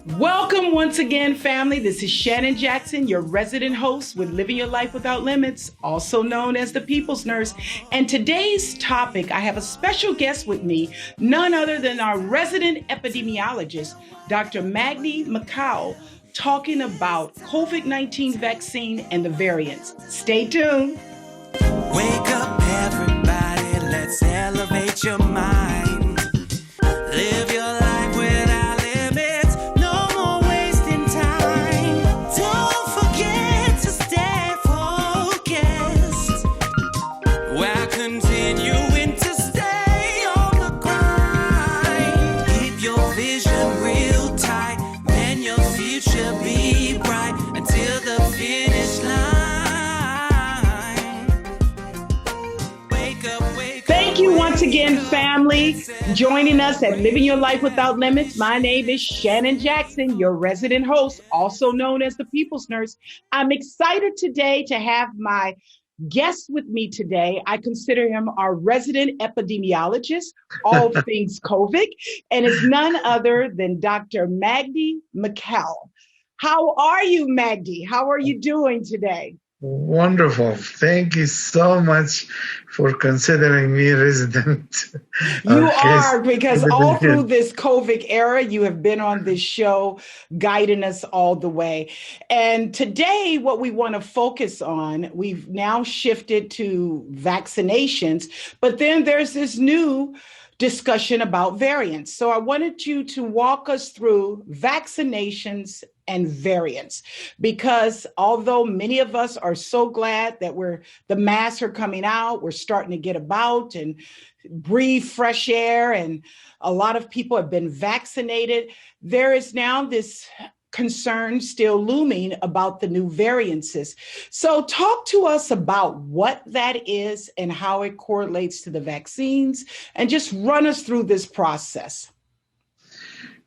Welcome once again, family. This is Shannon Jackson, your resident host with Living Your Life Without Limits, also known as the People's Nurse. And today's topic, I have a special guest with me, none other than our resident epidemiologist, Dr. Magdy Mikhail, talking about COVID-19 vaccine and the variants. Stay tuned. Wake up, everybody. Let's elevate your mind. Live your life without limits. No more wasting time. Don't forget to stay focused while continuing to stay on the grind. Keep your vision real tight, and your future be bright until the finish line. Thank you once again, family, joining us at Living Your Life Without Limits. My name is Shannon Jackson, your resident host, also known as the People's Nurse. I'm excited today to have my guest with me today. I consider him our resident epidemiologist, all things COVID, and it's none other than Dr. Magdy Mikhail. How are you, Magdy? How are you doing today? Wonderful. Thank you so much for considering me resident. You are, because all through this COVID era, you have been on this show, guiding us all the way. And today, what we want to focus on, we've now shifted to vaccinations, but then there's this new discussion about variants. So I wanted you to walk us through vaccinations and variants, because although many of us are so glad that the masks are coming out, we're starting to get about and breathe fresh air, and a lot of people have been vaccinated, there is now this concern still looming about the new variants. So talk to us about what that is and how it correlates to the vaccines, and just run us through this process.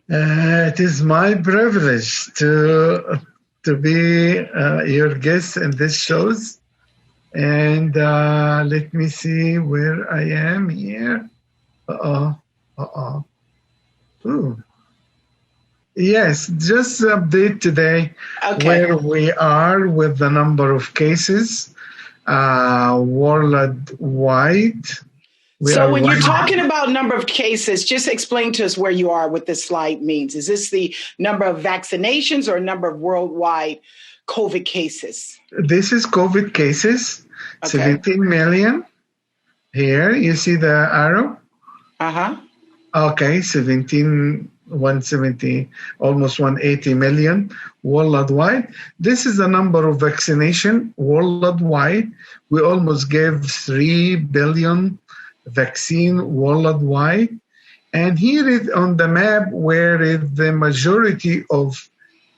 It is my privilege to be your guest in this shows. And let me see where I am here. Ooh. Yes, just update today where we are with the number of cases worldwide. So when you're talking about number of cases, just explain to us where you are, what this slide means. Is this the number of vaccinations or number of worldwide COVID cases? This is COVID cases, 17 million. Here, you see the arrow? Uh-huh. Okay, 170, almost 180 million worldwide. This is the number of vaccination worldwide. We almost gave 3 billion vaccine worldwide. And here is on the map where is the majority of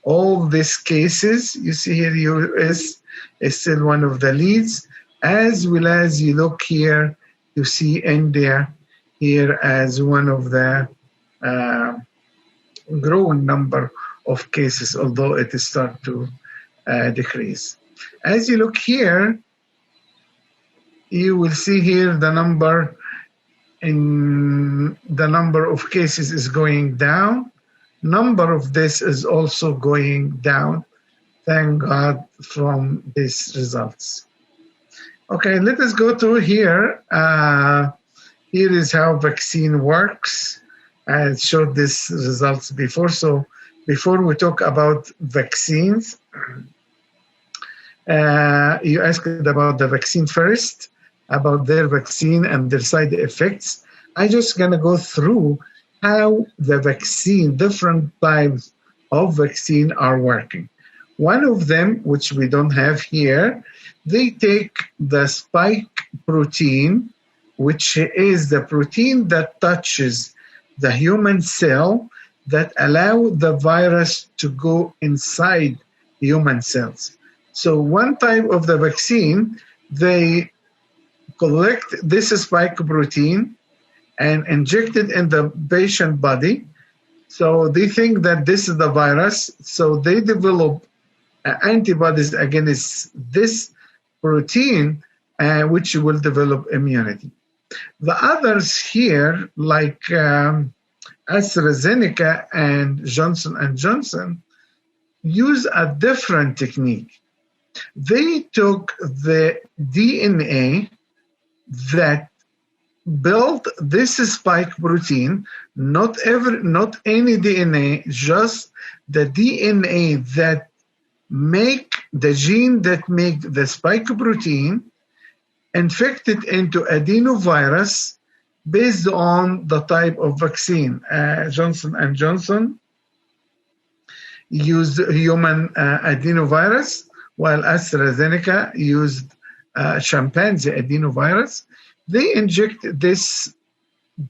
all these cases. You see here, US is still one of the leads, as well as you look here, you see India here as one of the growing number of cases, although it is start to decrease. As you look here, you will see here the number of cases is going down. Number of deaths is also going down. Thank God from these results. Okay, let us go through here. Here is how vaccine works. I showed these results before. So before we talk about vaccines, you asked about the vaccine first, about their vaccine and their side effects. I'm just going to go through how the vaccine, different types of vaccine are working. One of them, which we don't have here, they take the spike protein, which is the protein that touches the human cell that allow the virus to go inside human cells. So one type of the vaccine, they collect this spike protein and inject it in the patient body. So they think that this is the virus. So they develop antibodies against this protein, which will develop immunity. The others here, like AstraZeneca and Johnson & Johnson use a different technique. They took the DNA that built this spike protein, not any DNA, just the DNA that make the gene that make the spike protein, infected into adenovirus based on the type of vaccine. Johnson & Johnson used human adenovirus, while AstraZeneca used chimpanzee adenovirus. They inject this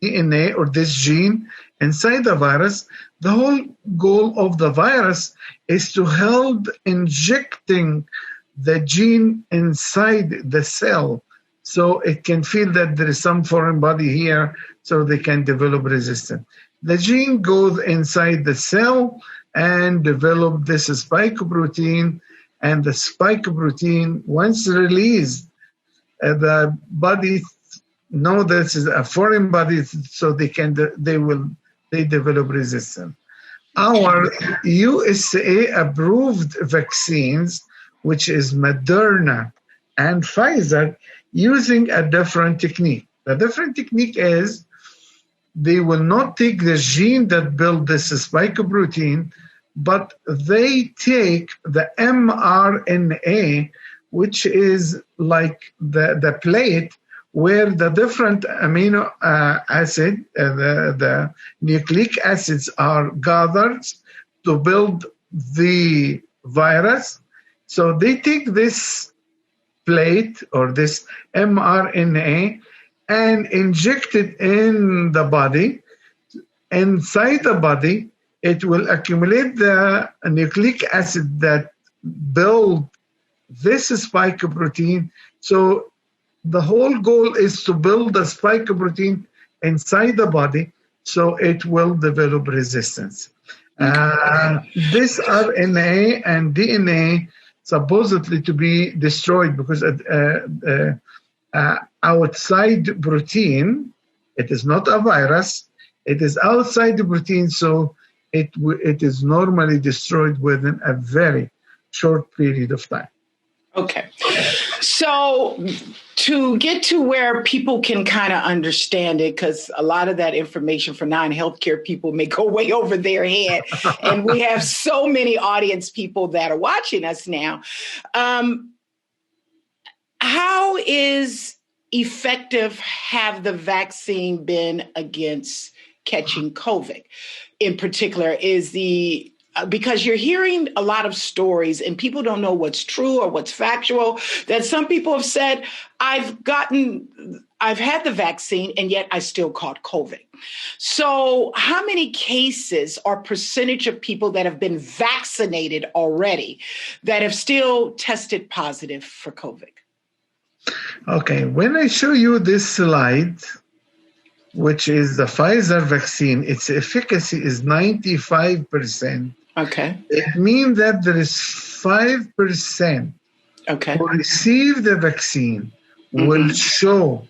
DNA or this gene inside the virus. The whole goal of the virus is to help injecting the gene inside the cell so it can feel that there is some foreign body here so they can develop resistance. The gene goes inside the cell and develop this spike protein, and the spike protein, once released, the body know this is a foreign body, so they develop resistance. Our USA approved vaccines, which is Moderna and Pfizer, using a different technique. The different technique is they will not take the gene that built this spike protein, but they take the mRNA, which is like the plate where the different amino acid, the nucleic acids are gathered to build the virus. So they take this plate or this mRNA and inject it in the body. Inside the body, it will accumulate the nucleic acid that build this spike protein. So the whole goal is to build a spike protein inside the body so it will develop resistance. This RNA and DNA supposedly to be destroyed because outside protein, it is not a virus, it is outside the protein, so it is normally destroyed within a very short period of time. Okay. So to get to where people can kind of understand it, because a lot of that information for non-healthcare people may go way over their head. And we have so many audience people that are watching us now. How is effective have the vaccine been against catching COVID? In particular, is because you're hearing a lot of stories and people don't know what's true or what's factual, that some people have said, I've had the vaccine and yet I still caught COVID. So how many cases or percentage of people that have been vaccinated already that have still tested positive for COVID? Okay, when I show you this slide, which is the Pfizer vaccine, its efficacy is 95%. Okay. It means that there is 5% who receive the vaccine will show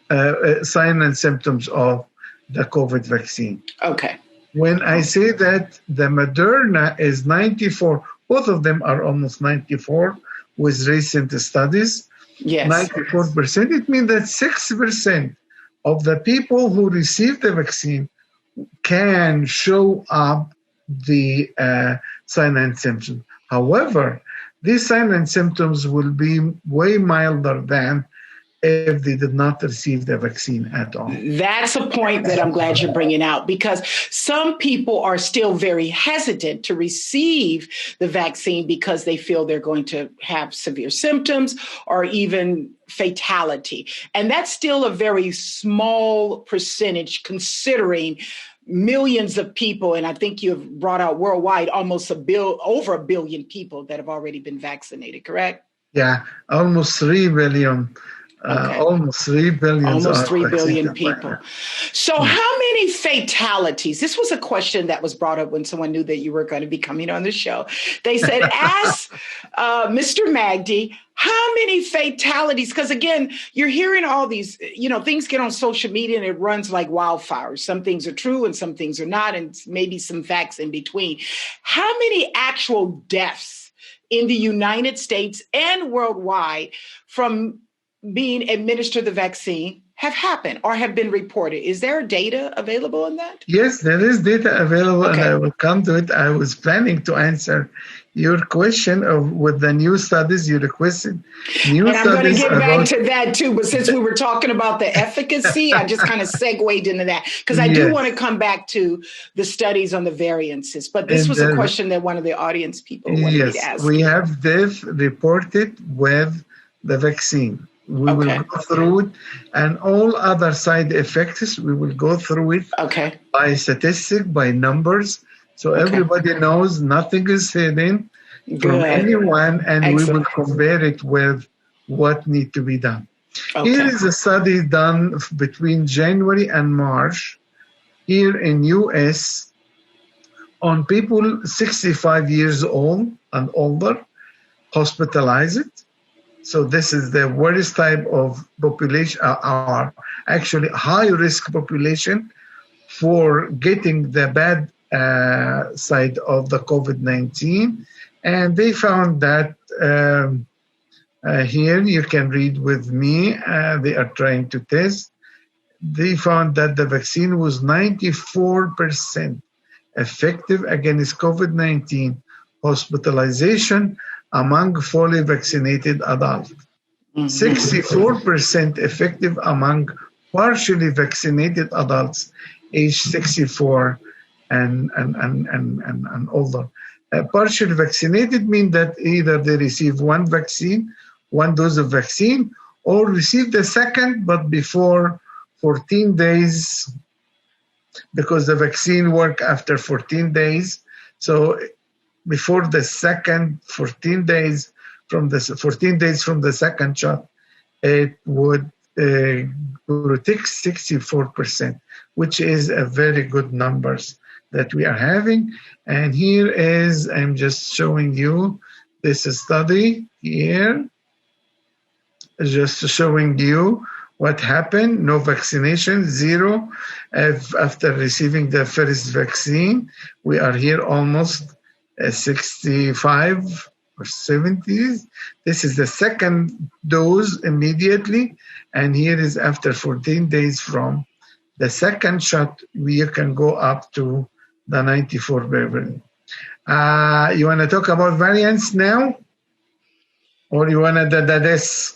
signs and symptoms of the COVID vaccine. Okay. When I say that the Moderna is 94, both of them are almost 94 with recent studies. Yes. 94%, it means that 6% of the people who receive the vaccine can show up the signs and symptoms. However, these signs and symptoms will be way milder than if they did not receive the vaccine at all. That's a point that I'm glad you're bringing out, because some people are still very hesitant to receive the vaccine because they feel they're going to have severe symptoms or even fatality. And that's still a very small percentage considering millions of people, and I think you've brought out worldwide almost over a billion people that have already been vaccinated, correct? Yeah, almost 3 billion Almost 3 billion. Almost 3 billion people. So how many fatalities? This was a question that was brought up when someone knew that you were going to be coming on the show. They said, ask Mr. Magdy, how many fatalities? Because again, you're hearing all these, things get on social media and it runs like wildfire. Some things are true and some things are not, and maybe some facts in between. How many actual deaths in the United States and worldwide from being administered the vaccine have happened or have been reported? Is there data available on that? Yes, there is data available, and I will come to it. I was planning to answer your question with the new studies you requested. And I'm going to get back to that too, but since we were talking about the efficacy, I just kind of segued into that because I do want to come back to the studies on the variances. But this was a question that one of the audience people wanted me to ask. We have death reported with the vaccine. We will go through it, and all other side effects, we will go through it by statistic, by numbers. So everybody knows nothing is hidden from anyone, and we will compare it with what needs to be done. Here is a study done between January and March here in U.S. on people 65 years old and older, hospitalized. So this is the worst type of population, or actually high-risk population for getting the bad side of the COVID-19. And they found that here, you can read with me, they are trying to test. They found that the vaccine was 94% effective against COVID-19 hospitalization among fully vaccinated adults, 64% effective among partially vaccinated adults age 64 and older. Partially vaccinated means that either they receive one dose of vaccine, or receive the second, but before 14 days, because the vaccine works after 14 days. So before the second 14 days from the second shot, it would protect 64%, which is a very good numbers that we are having. And here is, I'm just showing you this study here, just showing you what happened. No vaccination, zero. After receiving the first vaccine, we are here almost 65 or 70. This is the second dose immediately, and here is after 14 days from the second shot, we can go up to the 94 level. You want to talk about variants now, or you want to this?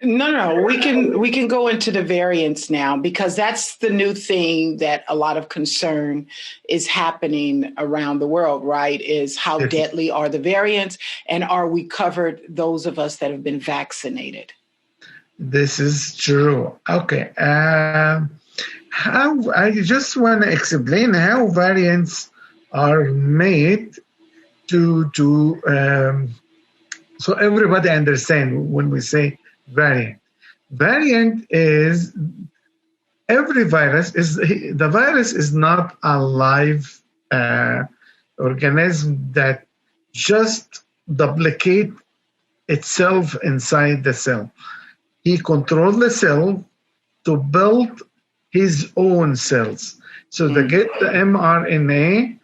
No. We can go into the variants now, because that's the new thing that a lot of concern is happening around the world, right? Is how deadly are the variants, and are we covered, those of us that have been vaccinated? This is true. Okay. How I just want to explain how variants are made to so everybody understand when we say variant. Variant is every virus is the virus is not a live organism that just duplicate itself inside the cell. He controls the cell to build his own cells. So they get the mRNA,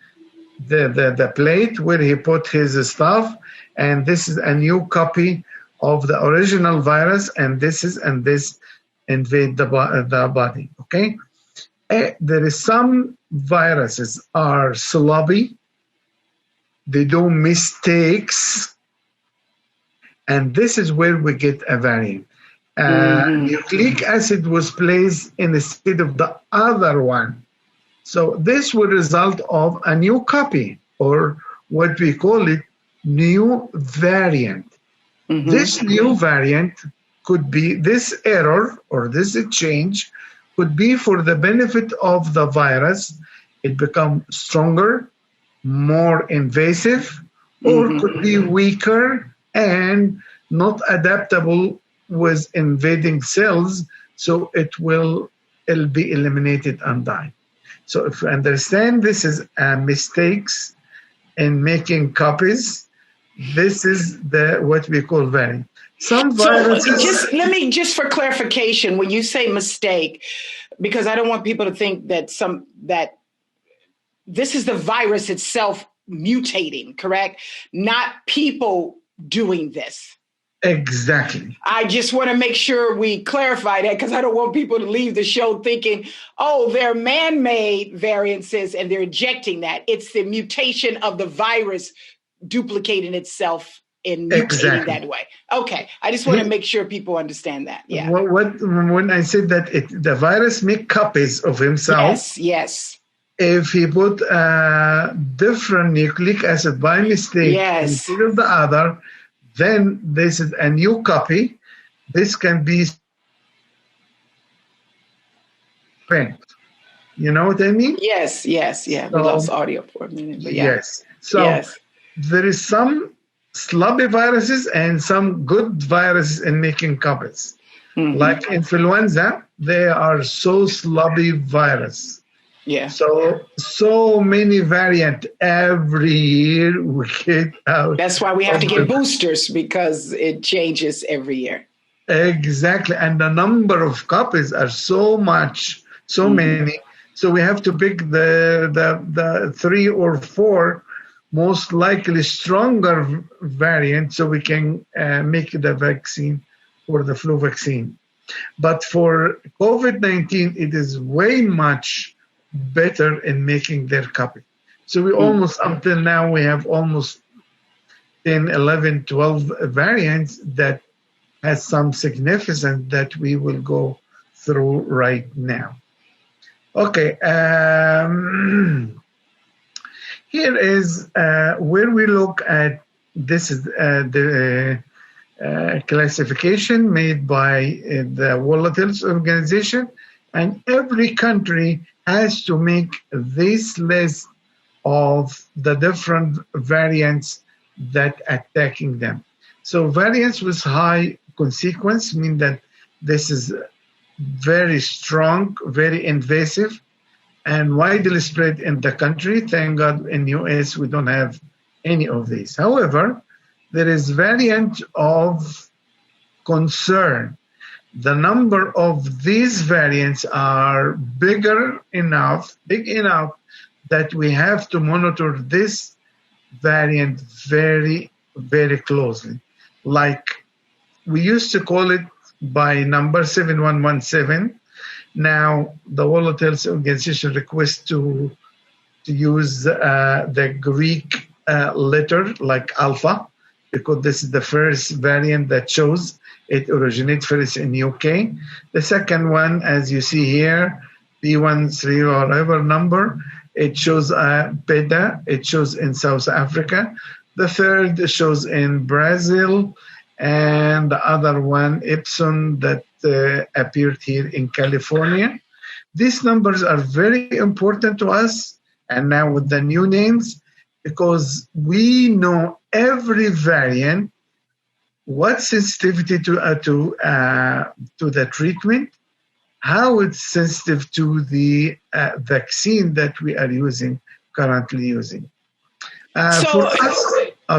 the plate where he put his stuff, and this is a new copy of the original virus, and this invade the body. Okay, there is some viruses are sloppy, they do mistakes, and this is where we get a variant. Nucleic acid was placed instead of the other one, so this would result of a new copy, or what we call it, new variant. This new variant could be, this error or this change could be for the benefit of the virus. It becomes stronger, more invasive, or could be weaker and not adaptable with invading cells, so it'll be eliminated and die. So if you understand this is mistakes in making copies, this is what we call variant. Some viruses. Just for clarification, when you say mistake, because I don't want people to think that this is the virus itself mutating, correct? Not people doing this. Exactly. I just want to make sure we clarify that, because I don't want people to leave the show thinking, oh, they're man-made variances and they're injecting that. It's the mutation of the virus duplicating itself in mutating that way. Okay. I just want to make sure people understand that. Yeah. When I said that the virus make copies of himself. Yes. If he put a different nucleic acid by mistake instead of the other, then this is a new copy. This can be spent. You know what I mean? Yes. Yeah. We lost audio for a minute, but yeah. Yes. So there is some sloppy viruses and some good viruses in making copies. Mm-hmm. Like influenza, they are so sloppy virus. Yeah. So many variants every year we get out. That's why we have to get boosters, because it changes every year. Exactly. And the number of copies are so many. So we have to pick the 3 or 4 most likely stronger variants so we can make the vaccine for the flu vaccine. But for COVID-19, it is way much better in making their copy. So we almost, until now, we have almost 10, 11, 12 variants that has some significance that we will go through right now. Okay. Here is where we look at, this is the classification made by the World Health Organization, and every country has to make this list of the different variants that attacking them. So variants with high consequence mean that this is very strong, very invasive, and widely spread in the country. Thank God in US we don't have any of these. However, there is variant of concern. The number of these variants are big enough that we have to monitor this variant very, very closely. Like we used to call it by number 7117. Now the World Health Organization requests to use the Greek letter like alpha, because this is the first variant that shows it originates first in UK. The second one, as you see here, P13 or whatever number, it shows beta, it shows in South Africa. The third shows in Brazil, and the other one, Epson, that appeared here in California. These numbers are very important to us, and now with the new names, because we know every variant, what sensitivity to the treatment, how it's sensitive to the vaccine that we are currently using.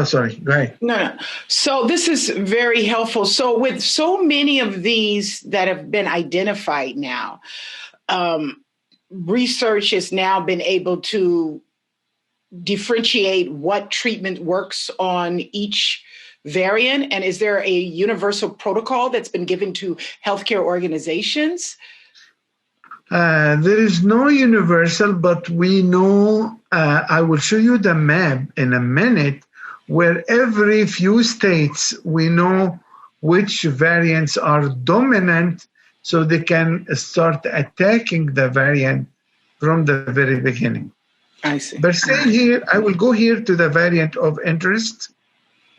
Sorry, go ahead. No. So this is very helpful. So with so many of these that have been identified now, research has now been able to differentiate what treatment works on each variant. And is there a universal protocol that's been given to healthcare organizations? There is no universal, but we know, I will show you the map in a minute, where every few states we know which variants are dominant, so they can start attacking the variant from the very beginning. I see. But say here, I will go here to the variant of interest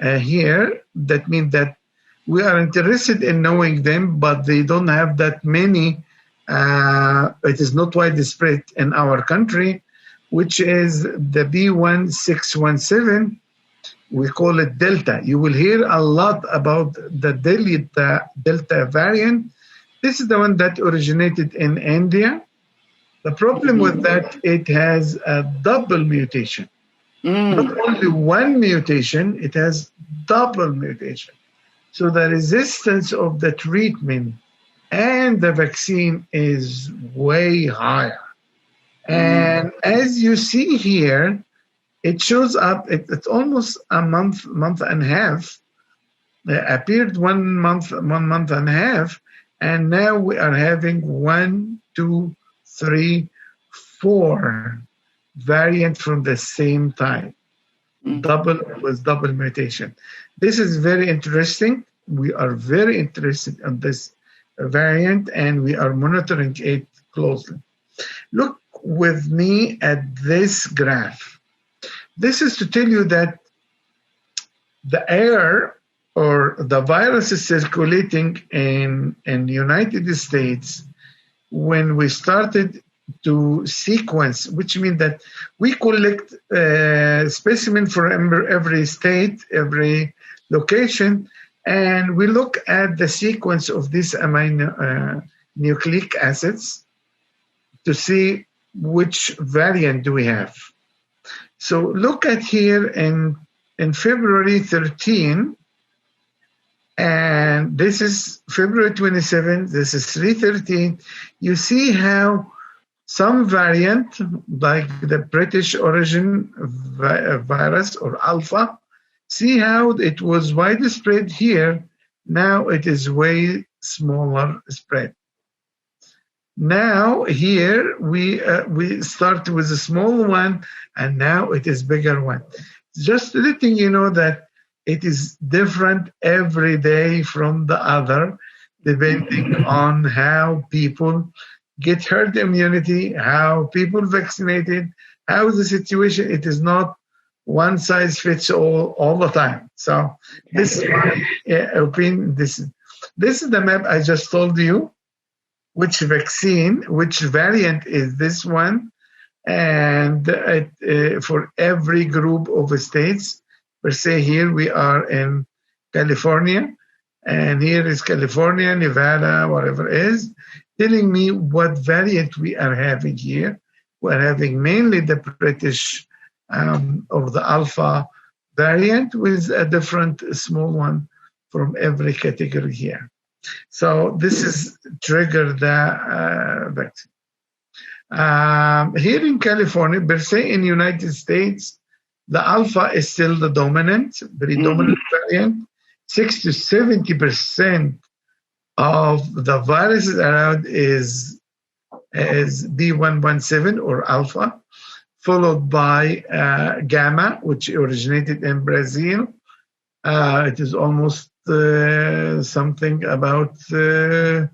here. That means that we are interested in knowing them, but they don't have that many. It is not widespread in our country, which is the B1617. We call it Delta. You will hear a lot about the Delta variant. This is the one that originated in India. The problem with that, it has a double mutation. Not only one mutation, it has double mutation. So the resistance of the treatment and the vaccine is way higher. And as you see here, it shows up, it's almost a month and a half. It appeared 1 month and a half, and now we are having 1, 2, 3, 4 variants from the same type, double mutation. This is very interesting. We are very interested in this variant, and we are monitoring it closely. Look with me at this graph. This is to tell you that the air or the virus is circulating in the United States when we started to sequence, which means that we collect specimen from every state, every location, and we look at the sequence of these amino nucleic acids to see which variant do we have. So look at here in February 13, and this is February 27, this is 313. You see how some variant, like the British origin virus or Alpha, see how it was widespread here. Now it is way smaller spread. Now here we start with a small one, and now it is bigger one. Just letting you know that it is different every day from the other, depending on how people get herd immunity, how people vaccinated, how the situation. It is not one size fits all the time. So this is my opinion. This is the map I just told you. Which vaccine, which variant is this one, and for every group of states. Per se, here we are in California, and here is California, Nevada, whatever it is, telling me what variant we are having here. We're having mainly the British or the Alpha variant with a different small one from every category here. So this is trigger the vaccine. Here in California, per se in United States, the Alpha is still the predominant variant. 60 to 70% of the viruses around is B117 or Alpha, followed by Gamma, which originated in Brazil. It is almost something about 8%.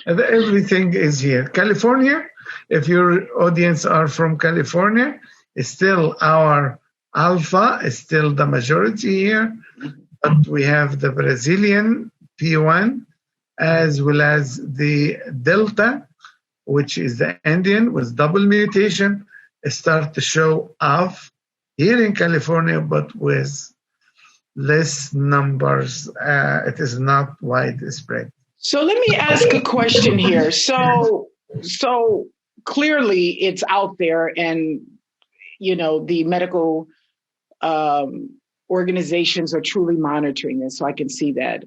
And everything is here. California, if your audience are from California, is still our Alpha, is still the majority here. But we have the Brazilian P1 as well as the Delta, which is the Indian with double mutation, start to show off here in California, but with less numbers. It is not widespread. So let me ask a question here. So clearly it's out there, and the medical organizations are truly monitoring this, so I can see that.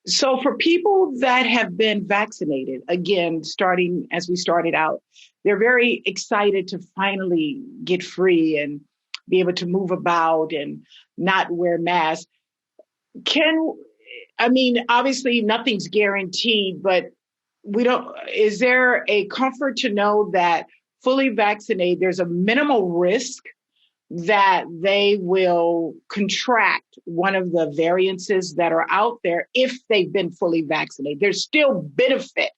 So for people that have been vaccinated, again, starting as we started out, they're very excited to finally get free and be able to move about and not wear masks. Obviously nothing's guaranteed, but is there a comfort to know that fully vaccinated, there's a minimal risk that they will contract one of the variances that are out there if they've been fully vaccinated? There's still benefit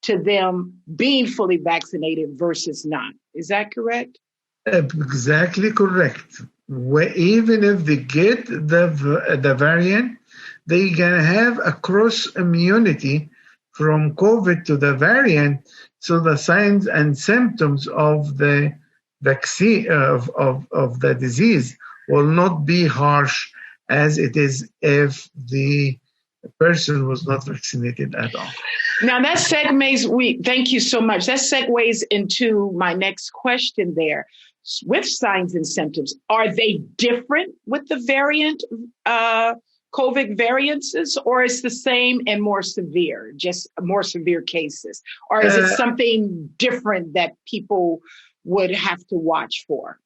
to them being fully vaccinated versus not. Is that correct? Exactly correct. Even if they get the variant, they're going to have a cross immunity from COVID to the variant. So the signs and symptoms of the vaccine of the disease will not be harsh as it is if the person was not vaccinated at all. Now that segues, thank you so much. That segues into my next question there. With signs and symptoms, are they different with the variant COVID variances, or is the same and more severe, just more severe cases? Or is it something different that people would have to watch for?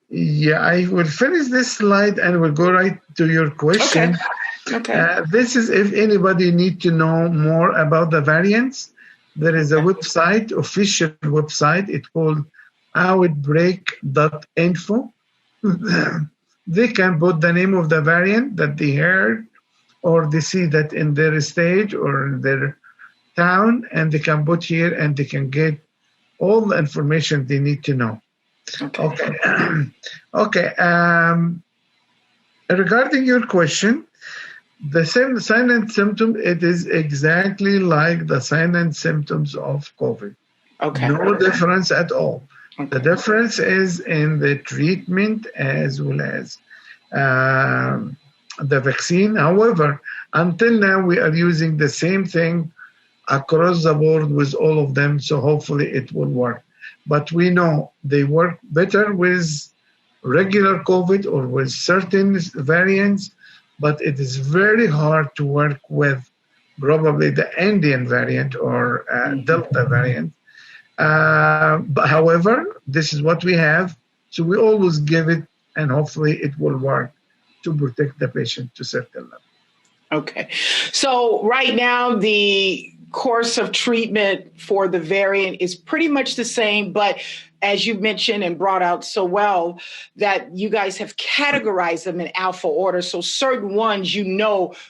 Yeah, I will finish this slide and we'll go right to your question. Okay. This is if anybody need to know more about the variants. There is a website, official website. It's called outweigh.info. They can put the name of the variant that they heard, or they see that in their state or in their town, and they can put here and they can get all the information they need to know. Okay. Regarding your question, the same sign and symptom, it is exactly like the sign and symptoms of COVID. No difference at all. The difference is in the treatment as well as the vaccine. However, until now, we are using the same thing across the board with all of them, so hopefully it will work. But we know they work better with regular COVID or with certain variants, but it is very hard to work with probably the Indian variant or Delta variant. But however, this is what we have, so we always give it, and hopefully it will work to protect the patient to a certain level. Okay. So right now, the course of treatment for the variant is pretty much the same, but as you mentioned and brought out so well, that you guys have categorized them in alpha order. So certain ones,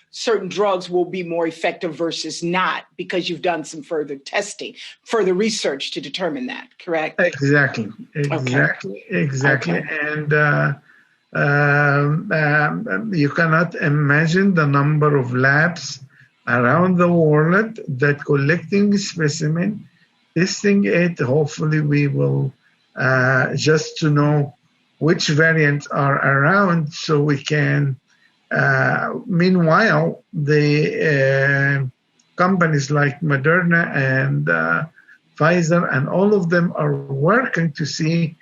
certain drugs will be more effective versus not, because you've done some further testing, further research to determine that, correct? Exactly. Okay. And you cannot imagine the number of labs around the world that collecting specimen, testing it. Hopefully we will just to know which variants are around, so we can meanwhile the companies like Moderna and Pfizer and all of them are working to see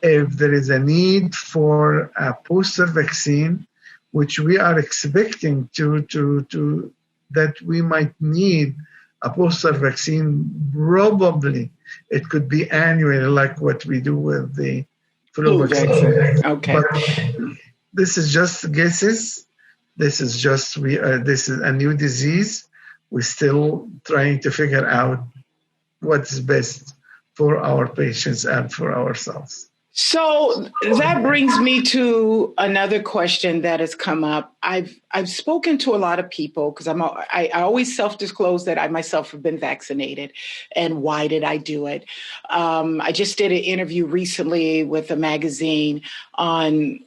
if there is a need for a booster vaccine, which we are expecting to that we might need a booster vaccine. Probably it could be annually, like what we do with the flu vaccine. Okay. But this is just guesses. This is this is a new disease. We're still trying to figure out what's best for our patients and for ourselves. So that brings me to another question that has come up. I've spoken to a lot of people, because I always self-disclose that I myself have been vaccinated. And why did I do it? I just did an interview recently with a magazine on,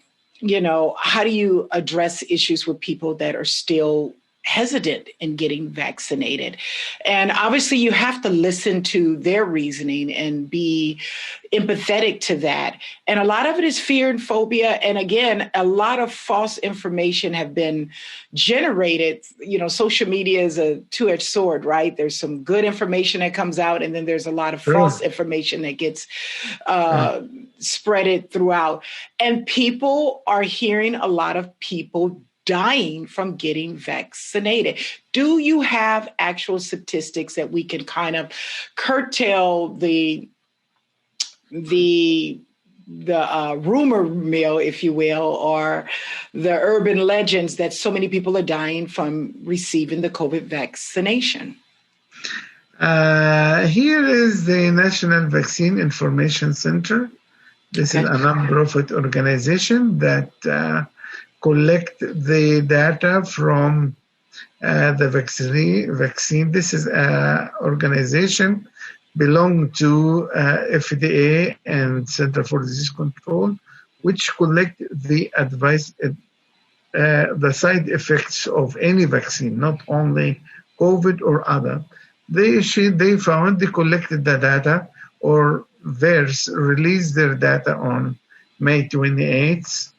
how do you address issues with people that are still hesitant in getting vaccinated. And obviously you have to listen to their reasoning and be empathetic to that. And a lot of it is fear and phobia. And again, a lot of false information have been generated. Social media is a two-edged sword, right? There's some good information that comes out, and then there's a lot of false information that gets spreaded throughout. And people are hearing a lot of people dying from getting vaccinated. Do you have actual statistics that we can kind of curtail the rumor mill, if you will, or the urban legends that so many people are dying from receiving the COVID vaccination? Here is the National Vaccine Information Center. This is a non-profit organization that collect the data from the vaccine. This is an organization belong to FDA and Center for Disease Control, which collect the advice, the side effects of any vaccine, not only COVID or other. They collected the data, or VAERS released their data on May 28th,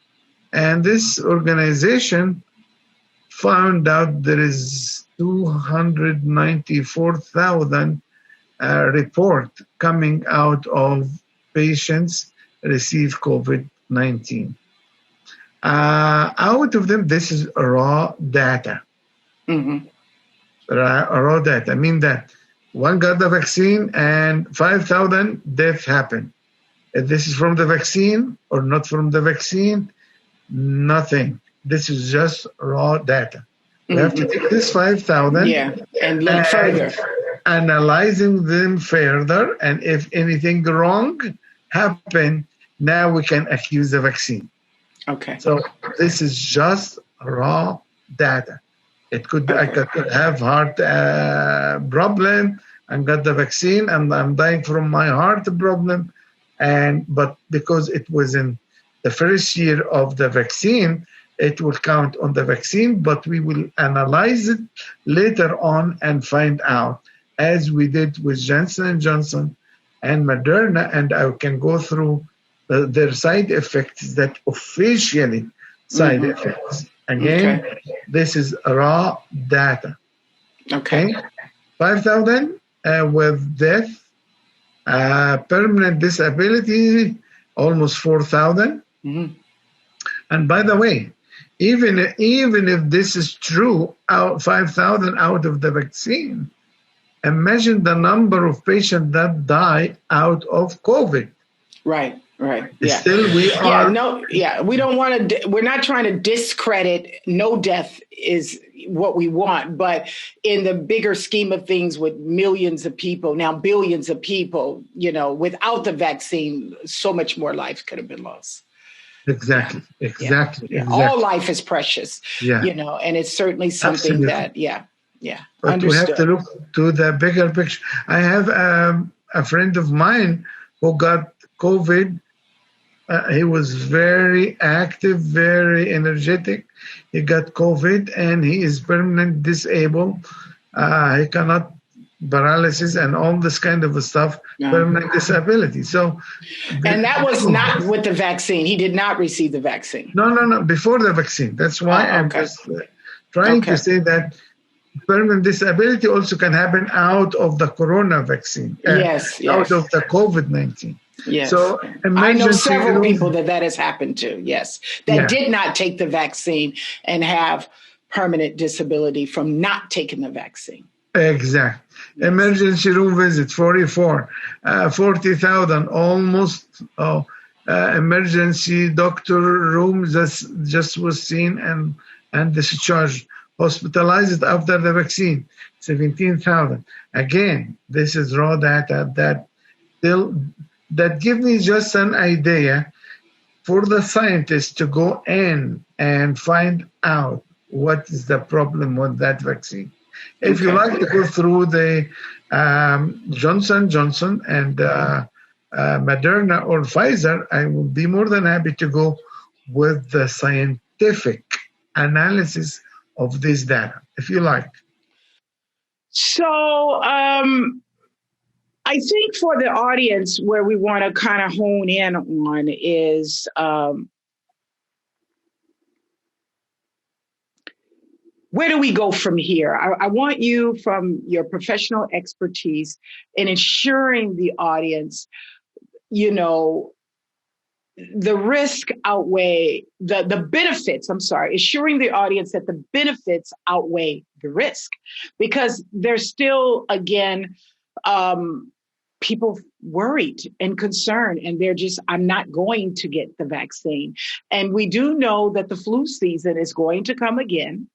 and this organization found out there is 294,000 report coming out of patients receive COVID-19. Out of them, this is raw data. Mm-hmm. Raw data. I mean that one got the vaccine and 5,000 deaths happened. If this is from the vaccine or not from the vaccine, nothing. This is just raw data. We have to take this 5,000 and look further. Analyzing them further, and if anything wrong happened, now we can accuse the vaccine. Okay. So this is just raw data. It could be, I could have heart problem and got the vaccine and I'm dying from my heart problem, but because it was in the first year of the vaccine, it will count on the vaccine, but we will analyze it later on and find out, as we did with Johnson & Johnson and Moderna, and I can go through their side effects, that officially side effects. Again, this is raw data. Okay. 5,000 with death, permanent disability, almost 4,000. Mm-hmm. And by the way, even if this is true, 5,000 out of the vaccine, imagine the number of patients that die out of COVID. Right. Yeah. Still, we are. We don't want to. We're not trying to discredit. No death is what we want, but in the bigger scheme of things, with millions of people, now billions of people, without the vaccine, so much more life could have been lost. Exactly. All life is precious. And it's certainly something that. But understood. We have to look to the bigger picture. I have a friend of mine who got COVID. He was very active, very energetic. He got COVID and he is permanently disabled. He cannot, paralysis and all this kind of stuff, permanent disability. So, and that was not with the vaccine. He did not receive the vaccine. No, before the vaccine. That's why I'm just trying to say that permanent disability also can happen out of the corona vaccine. Out of the COVID-19. Yes. So I know several people that has happened to, that did not take the vaccine and have permanent disability from not taking the vaccine. Exactly. Yes. Emergency room visit, 40,000 almost. Emergency doctor room just was seen and discharged. Hospitalized after the vaccine, 17,000. Again, this is raw data that give me just an idea for the scientists to go in and find out what is the problem with that vaccine. If you like to go through the Johnson & Johnson and Moderna or Pfizer, I will be more than happy to go with the scientific analysis of this data, if you like. So, I think for the audience, where we want to kind of hone in on is where do we go from here? I want you, from your professional expertise in ensuring the audience, the risk outweigh the benefits. Assuring the audience that the benefits outweigh the risk, because there's still, again, people worried and concerned, and they're just, I'm not going to get the vaccine. And we do know that the flu season is going to come again,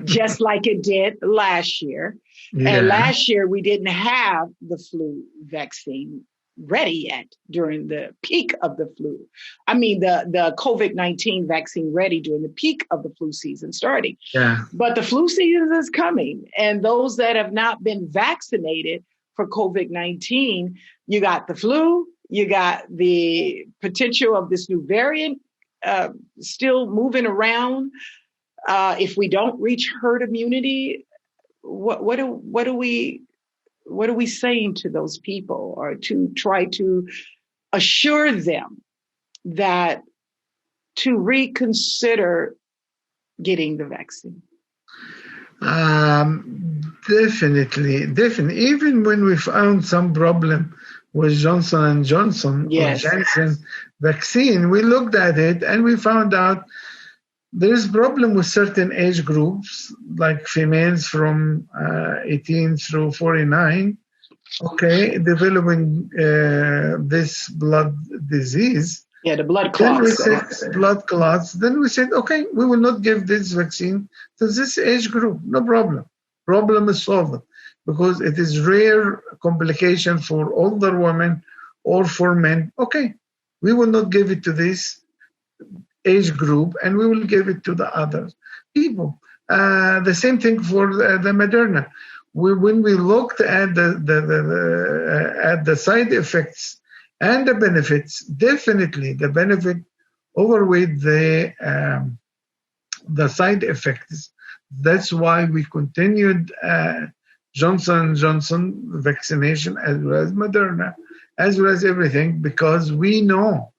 just like it did last year. Yeah. And last year we didn't have the flu vaccine ready yet during the peak of the flu. I mean, the COVID-19 vaccine ready during the peak of the flu season starting. Yeah. But the flu season is coming, and those that have not been vaccinated for COVID-19, you got the flu, you got the potential of this new variant still moving around. If we don't reach herd immunity, what do we what are we saying to those people, or to try to assure them that to reconsider getting the vaccine? Definitely. Even when we found some problem with Johnson & Johnson or Janssen vaccine, we looked at it and we found out there's problem with certain age groups, like females from 18 through 49, developing this blood disease. Yeah, the blood clots. Blood clots. Then we said, okay, we will not give this vaccine to this age group. No problem. Problem is solved because it is rare complication for older women or for men. Okay, we will not give it to this age group, and we will give it to the other people. The same thing for the Moderna. When we looked at the side effects and the benefits, definitely the benefit overweighed the side effects. That's why we continued Johnson & Johnson vaccination as well as Moderna, as well as everything, because we know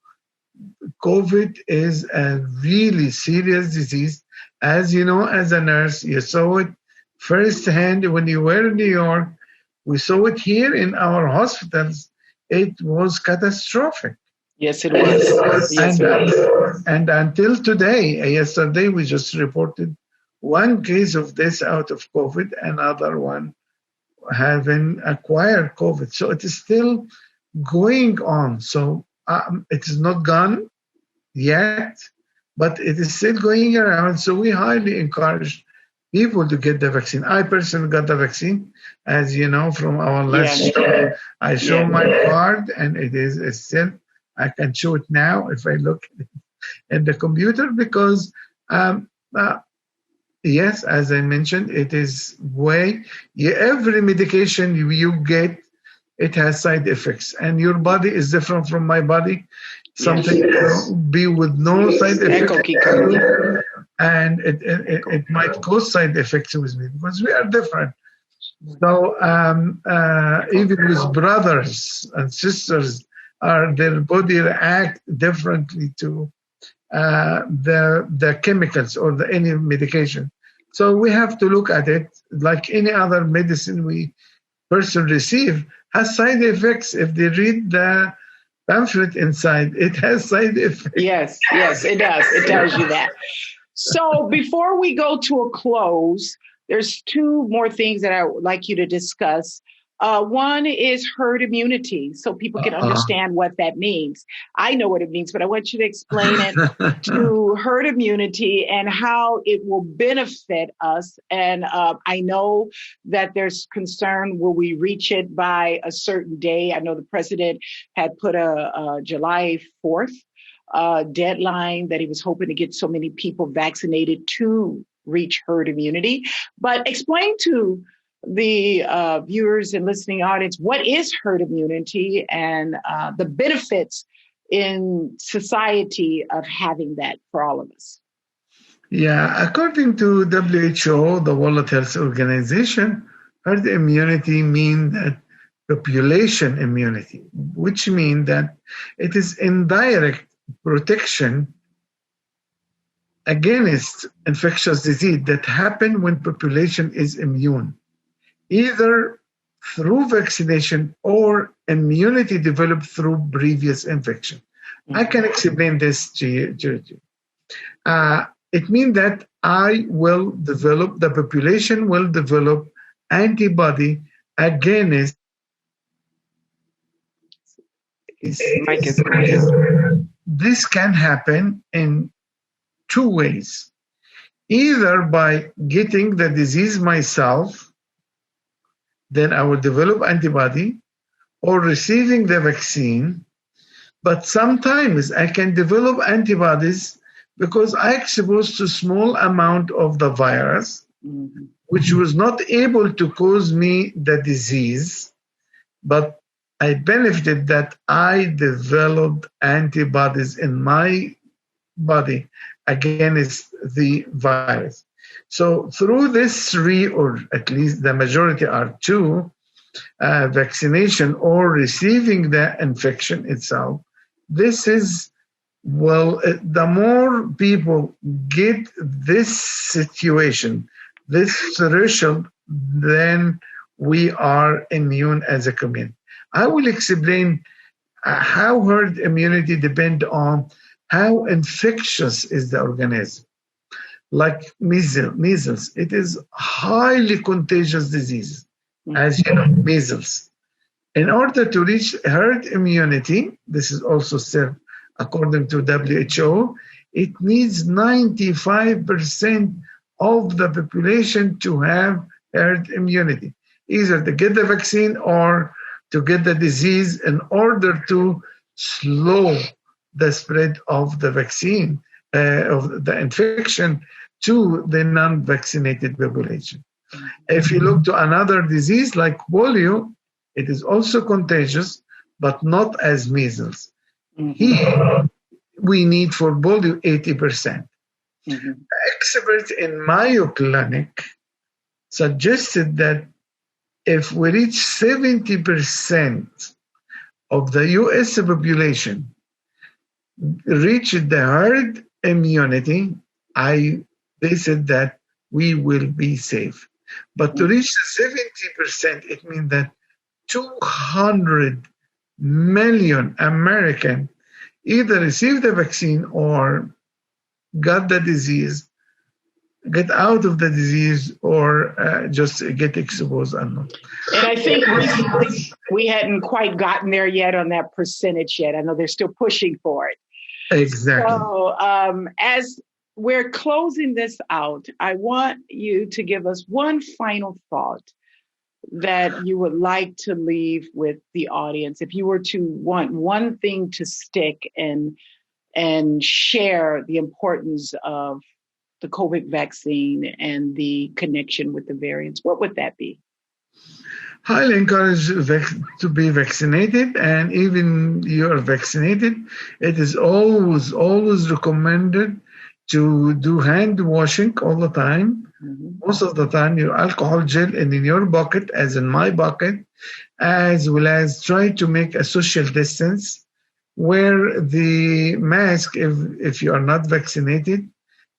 COVID is a really serious disease. As you know, as a nurse, you saw it firsthand when you were in New York. We saw it here in our hospitals. It was catastrophic. Yes, it was. And until today, yesterday, we just reported one case of this out of COVID, another one having acquired COVID. So it is still going on. So it is not gone yet, but it is still going around. So we highly encourage people to get the vaccine. I personally got the vaccine, as you know, from our last show. I show my card, and it is still, I can show it now if I look at the computer, because yes, as I mentioned, it is every medication you get, it has side effects, and your body is different from my body. Something be with no side effects, and it might cause side effects with me because we are different. So even with brothers and sisters, their body react differently to the chemicals or any medication. So we have to look at it like any other medicine person receive has side effects. If they read the pamphlet inside, it has side effects. Yes, it does. It tells you that. So before we go to a close, there's two more things that I would like you to discuss. One is herd immunity, so people can understand what that means. I know what it means, but I want you to explain it to herd immunity and how it will benefit us. And I know that there's concern, will we reach it by a certain day? I know the president had put a July 4th deadline that he was hoping to get so many people vaccinated to reach herd immunity. But explain to the viewers and listening audience, what is herd immunity and the benefits in society of having that for all of us? Yeah, according to WHO, the World Health Organization, herd immunity means that population immunity, which means that it is indirect protection against infectious disease that happen when population is immune, either through vaccination or immunity developed through previous infection. I can explain this to you. It means that the population will develop antibody against This can happen in two ways. Either by getting the disease myself, then I will develop antibody, or receiving the vaccine. But sometimes I can develop antibodies because I exposed to small amount of the virus, which was not able to cause me the disease, but I benefited that I developed antibodies in my body against the virus. So through this three, or at least the majority are two, vaccination or receiving the infection itself, this is, the more people get this situation, this threshold, then we are immune as a community. I will explain how herd immunity depends on how infectious is the organism. Like measles, it is highly contagious disease, as you know, measles. In order to reach herd immunity, this is also said according to WHO, it needs 95% of the population to have herd immunity, either to get the vaccine or to get the disease in order to slow the spread of the vaccine, of the infection to the non-vaccinated population. If you look to another disease like polio, it is also contagious, but not as measles. Here, we need for polio 80%. Experts in Mayo Clinic suggested that if we reach 70% of the US population reach the herd immunity, they said that we will be safe. But to reach the 70%, it means that 200 million Americans either received the vaccine or got the disease, get out of the disease, or just get exposed. And I think recently we hadn't quite gotten there yet on that percentage yet. I know they're still pushing for it. Exactly. So as we're closing this out, I want you to give us one final thought that you would like to leave with the audience. If you were to want one thing to stick and share the importance of the COVID vaccine and the connection with the variants, what would that be? Highly encourage to be vaccinated, and even you are vaccinated, it is always recommended to do hand washing all the time. Most of the time, your alcohol gel in your bucket, as in my bucket, as well as try to make a social distance. Wear the mask if you are not vaccinated.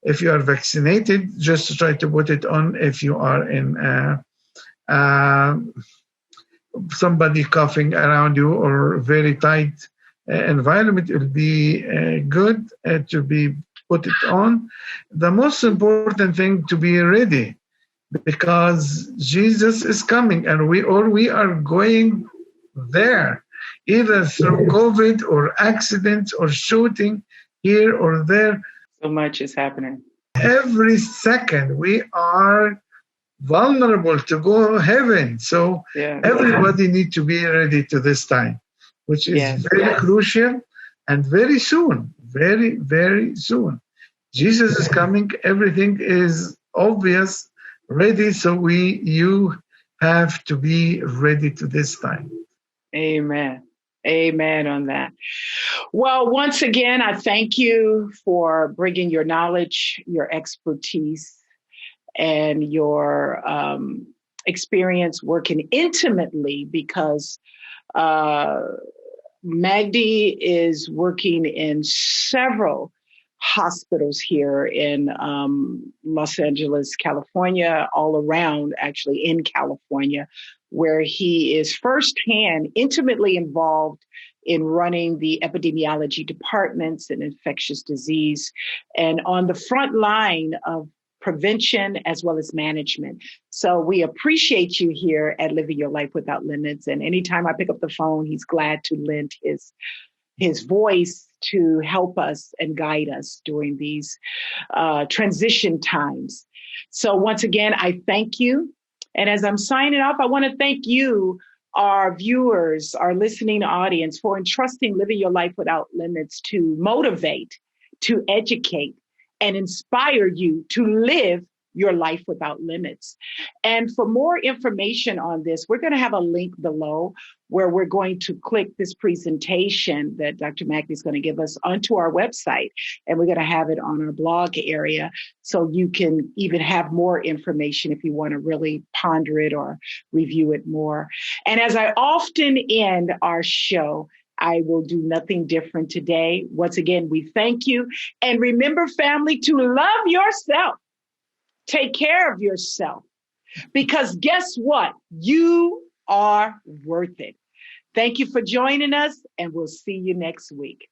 If you are vaccinated, just try to put it on if you are in somebody coughing around you or very tight environment. It will be good to be put it on. The most important thing to be ready, because Jesus is coming and we are going there, either through COVID or accidents or shooting here or there. So much is happening. Every second we are vulnerable to go to heaven. So everybody needs to be ready to this time, which is very crucial and very soon, very, very soon. Jesus is coming. Everything is obvious, ready. So you have to be ready to this time. Amen. Amen on that. Well, once again, I thank you for bringing your knowledge, your expertise, and your experience working intimately, because Magdy is working in several hospitals here in Los Angeles, California, all around, actually in California, where he is firsthand intimately involved in running the epidemiology departments and infectious disease, and on the front line of prevention as well as management. So we appreciate you here at Living Your Life Without Limits. And anytime I pick up the phone, he's glad to lend his voice to help us and guide us during these transition times. So once again, I thank you. And as I'm signing off, I want to thank you, our viewers, our listening audience, for entrusting Living Your Life Without Limits to motivate, to educate, and inspire you to live your life without limits. And for more information on this, we're going to have a link below where we're going to click this presentation that Dr. Magdy is going to give us onto our website. And we're going to have it on our blog area so you can even have more information if you want to really ponder it or review it more. And as I often end our show, I will do nothing different today. Once again, we thank you. And remember, family, to love yourself. Take care of yourself. Because guess what? You are worth it. Thank you for joining us, and we'll see you next week.